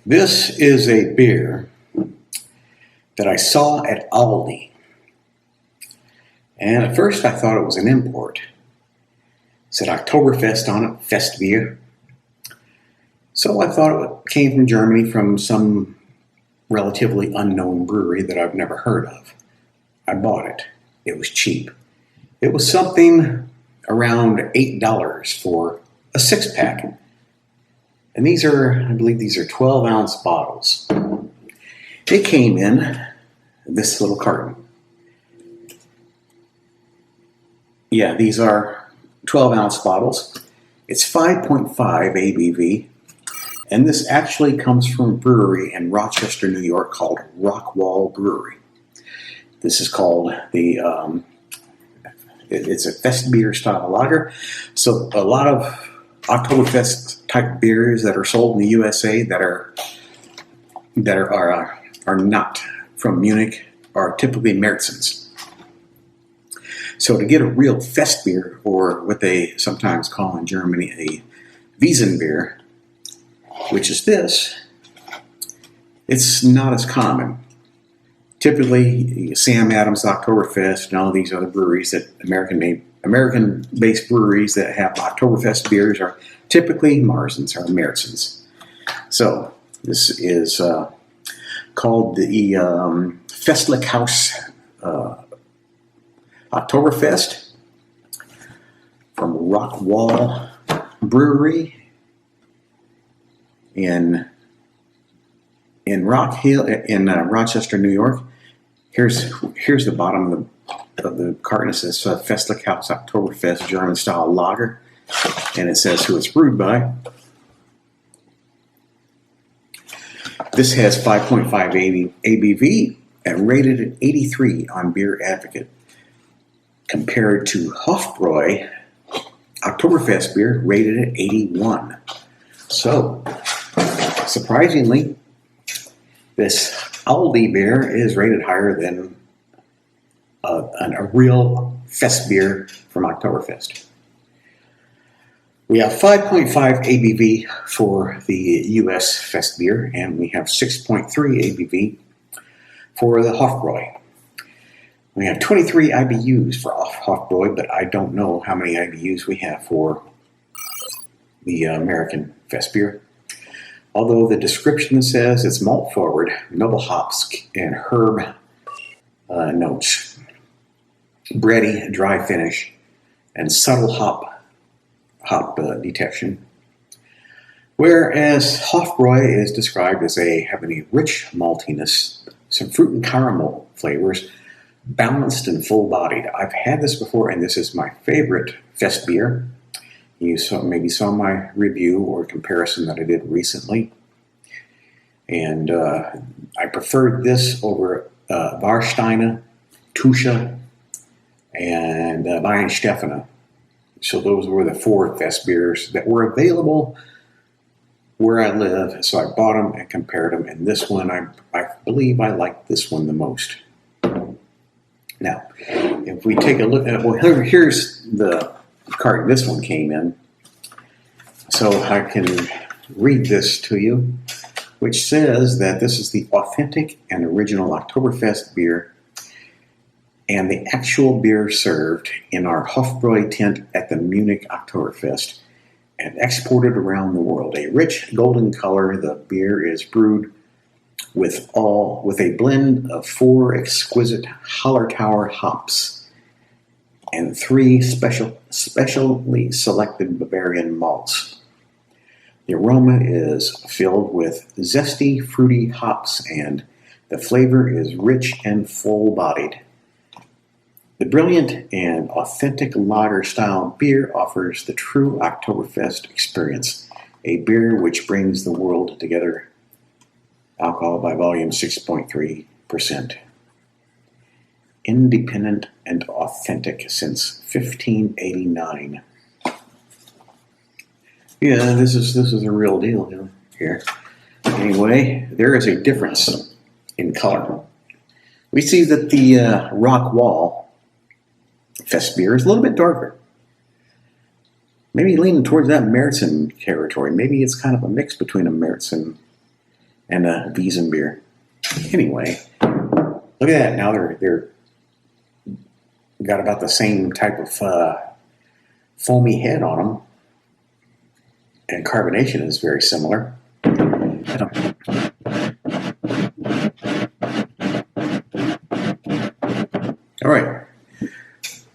This is a beer that I saw at ALDI. And at first I thought it was an import. It said Oktoberfest on it, Festbier. So I thought it came from Germany from some relatively unknown brewery that I've never heard of. I bought it. It was cheap. It was something around $8 for a 6-pack. And these are, I believe these are 12-ounce bottles. They came in this little carton. Yeah, these are 12-ounce bottles. It's 5.5 ABV. And this actually comes from a brewery in Rochester, New York called Rock Wall Brewery. This is called it's a Festbier style lager. So a lot of Oktoberfest type beers that are sold in the USA that are not from Munich are typically Märzens. So to get a real Fest beer, or what they sometimes call in Germany a Wiesn beer, which is this, it's not as common. Typically, Sam Adams Oktoberfest and all these other breweries, that American-based breweries that have Oktoberfest beers, are typically Märzens or Märzens. So this is called the Festlich Haus Oktoberfest from Rock Wall Brewery in Rochester, New York. Here's the bottom of the carton. It says Festlich Haus Oktoberfest German style lager, and it says who it's brewed by. This has 5.5 ABV and rated at 83 on Beer Advocate, compared to Hofbräu Oktoberfest beer rated at 81. So, surprisingly, this ALDI beer is rated higher than a real Fest beer from Oktoberfest. We have 5.5 ABV for the US Fest beer, and we have 6.3 ABV for the Hofbräu. We have 23 IBUs for Hofbräu, but I don't know how many IBUs we have for the American Fest beer. Although the description says it's malt forward, noble hops and herb notes, bready, dry finish, and subtle hop detection. Whereas Hofbräu is described as having a rich maltiness, some fruit and caramel flavors, balanced and full-bodied. I've had this before, and this is my favorite Fest beer. You maybe saw my review or comparison that I did recently. And I preferred this over Warsteiner, Tusche, and Weihenstephaner. So those were the 4 Fest beers that were available where I live. So I bought them and compared them. And this one, I believe I liked this one the most. Now, if we take a look at, well, here's the carton this one came in. So I can read this to you, which says that this is the authentic and original Oktoberfest beer and the actual beer served in our Hofbräu tent at the Munich Oktoberfest and exported around the world. A rich golden color, the beer is brewed with a blend of 4 exquisite Hallertauer hops and 3 specially selected Bavarian malts. The aroma is filled with zesty, fruity hops, and the flavor is rich and full-bodied. The brilliant and authentic lager-style beer offers the true Oktoberfest experience, a beer which brings the world together. Alcohol by volume 6.3%. Independent and authentic since 1589. Yeah, this is a real deal here. Anyway, there is a difference in color. We see that the Rock Wall Fest beer is a little bit darker. Maybe leaning towards that Märzen territory. Maybe it's kind of a mix between a Märzen and a Wiesn beer. Anyway, look at that. Now they're got about the same type of foamy head on them, and carbonation is very similar. All right,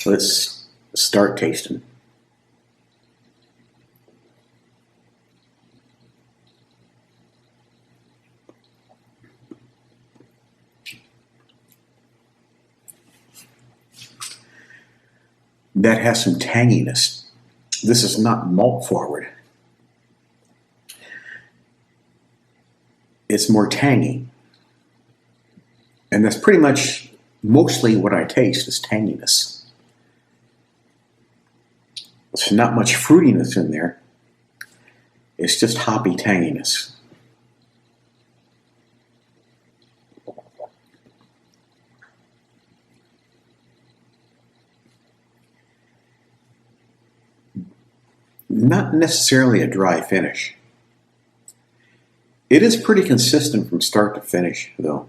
let's start tasting. That has some tanginess. This is not malt forward. It's more tangy. And that's pretty much mostly what I taste is tanginess. There's not much fruitiness in there. It's just hoppy tanginess. Not necessarily a dry finish. It is pretty consistent from start to finish, though.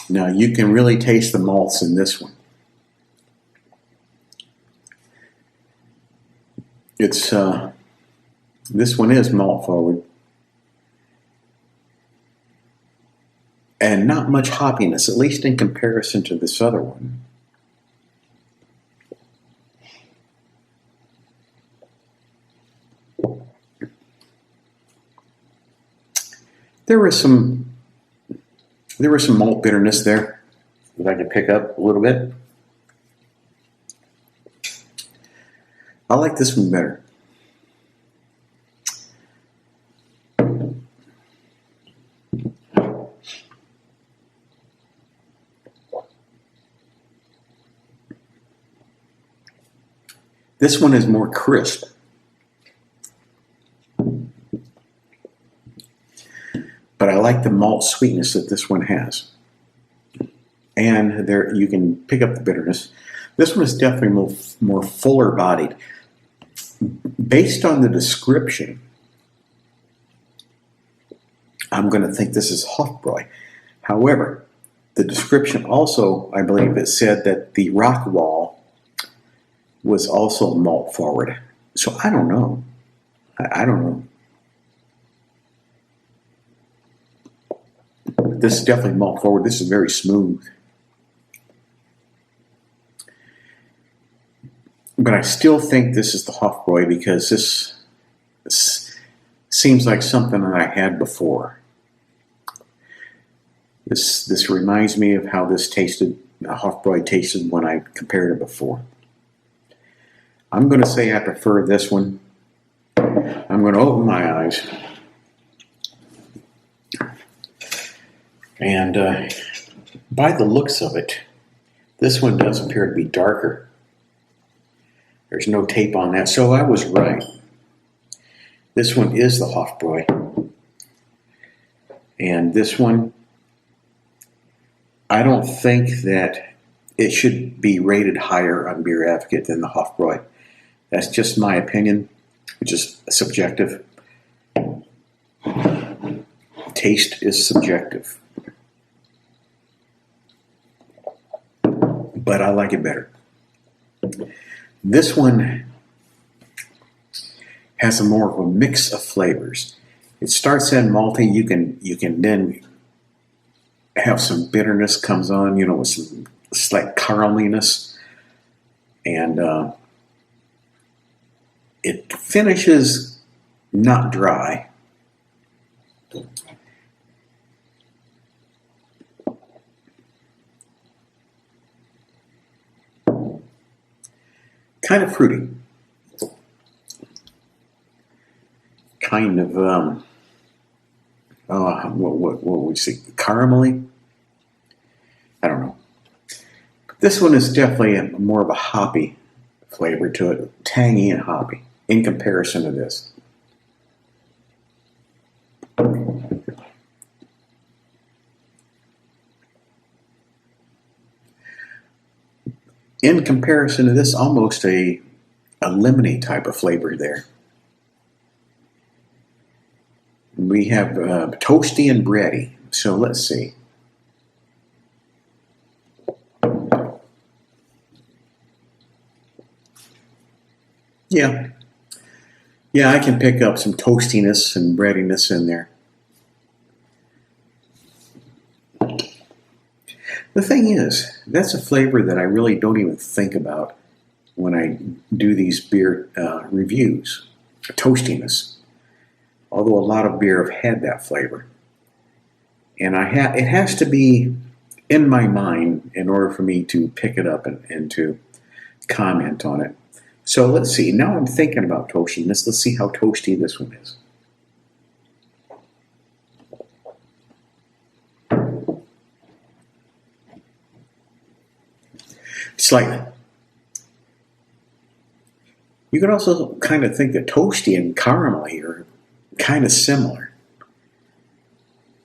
Now you can really taste the malts in this one. It's this one is malt forward. And not much hoppiness, at least in comparison to this other one. There was some malt bitterness there that I could pick up a little bit. I like this one better. This one is more crisp. But I like the malt sweetness that this one has. And there you can pick up the bitterness. This one is definitely more fuller bodied. Based on the description, I'm going to think this is Hofbräu. However, the description also, I believe it said that the Rock Wall was also malt forward. So I don't know. I don't know. This is definitely malt forward. This is very smooth. But I still think this is the Hofbräu because this seems like something that I had before. This reminds me of how this tasted, Hofbräu tasted when I compared it before. I'm going to say I prefer this one. I'm going to open my eyes. And by the looks of it, this one does appear to be darker. There's no tape on that, so I was right. This one is the Hofbräu. And this one, I don't think that it should be rated higher on Beer Advocate than the Hofbräu. That's just my opinion, which is subjective. Taste is subjective. But I like it better. This one has a more of a mix of flavors. It starts in malty. You can then have some bitterness comes on, with some slight carameliness, and it finishes not dry. Kind of fruity. Kind of, what would we say? Caramelly? I don't know. This one is definitely more of a hoppy flavor to it. Tangy and hoppy in comparison to this. in comparison to this, almost a lemony type of flavor there. We have toasty and bready. So let's see. Yeah, I can pick up some toastiness and breadiness in there. The thing is, that's a flavor that I really don't even think about when I do these beer reviews. Toastiness. Although a lot of beer have had that flavor. And it has to be in my mind in order for me to pick it up and to comment on it. So let's see. Now I'm thinking about toastiness. Let's see how toasty this one is. Slightly. You could also kind of think that toasty and caramely are kind of similar,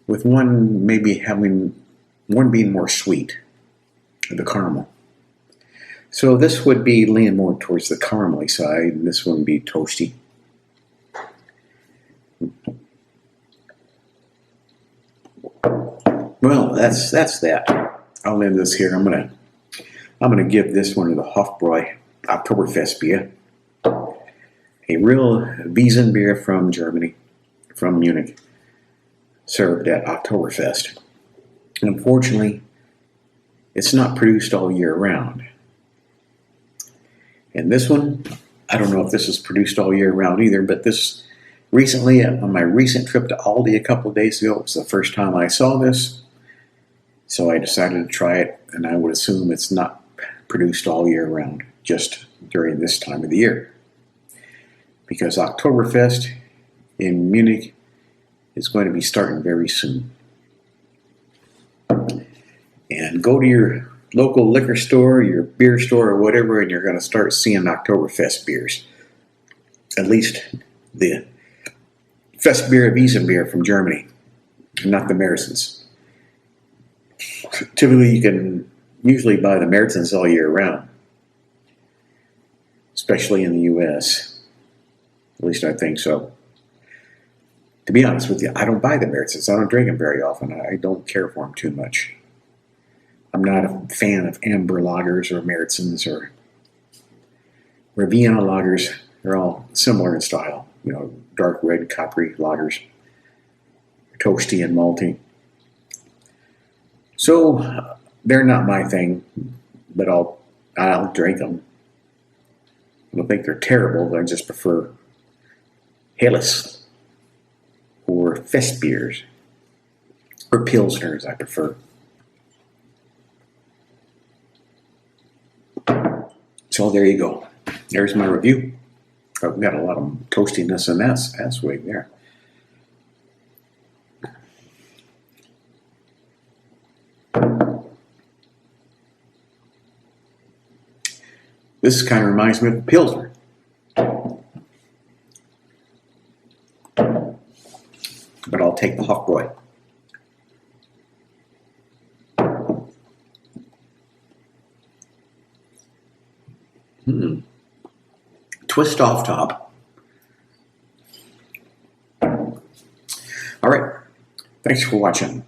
with one being more sweet, the caramel. So this would be leaning more towards the caramely side, and this one would be toasty. Well, that's that. I'll end this here. I'm gonna give this one to the Hofbräu Oktoberfestbier, a real Wiesn beer from Germany, from Munich, served at Oktoberfest. And unfortunately, it's not produced all year round. And this one, I don't know if this is produced all year round either, but this recently, on my recent trip to ALDI a couple of days ago, it was the first time I saw this. So I decided to try it, and I would assume it's not produced all year round, just during this time of the year. Because Oktoberfest in Munich is going to be starting very soon. And go to your local liquor store, your beer store, or whatever, and you're going to start seeing Oktoberfest beers. At least the Festbier Wiesn beer from Germany, not the Märzens. Typically, you can usually buy the Märzens all year round, especially in the U.S. At least I think so. To be honest with you, I don't buy the Märzens. I don't drink them very often. I don't care for them too much. I'm not a fan of amber lagers or Märzens or Vienna lagers. They're all similar in style. You know, dark red, coppery lagers, toasty and malty. So they're not my thing, but I'll drink them. I don't think they're terrible. I just prefer Helles or Festbiers or Pilsners. I prefer. So there you go. There's my review. I've got a lot of toastiness in that swig there. This kind of reminds me of a Pilsner. But I'll take the Hofbräu. Twist off top. All right. Thanks for watching.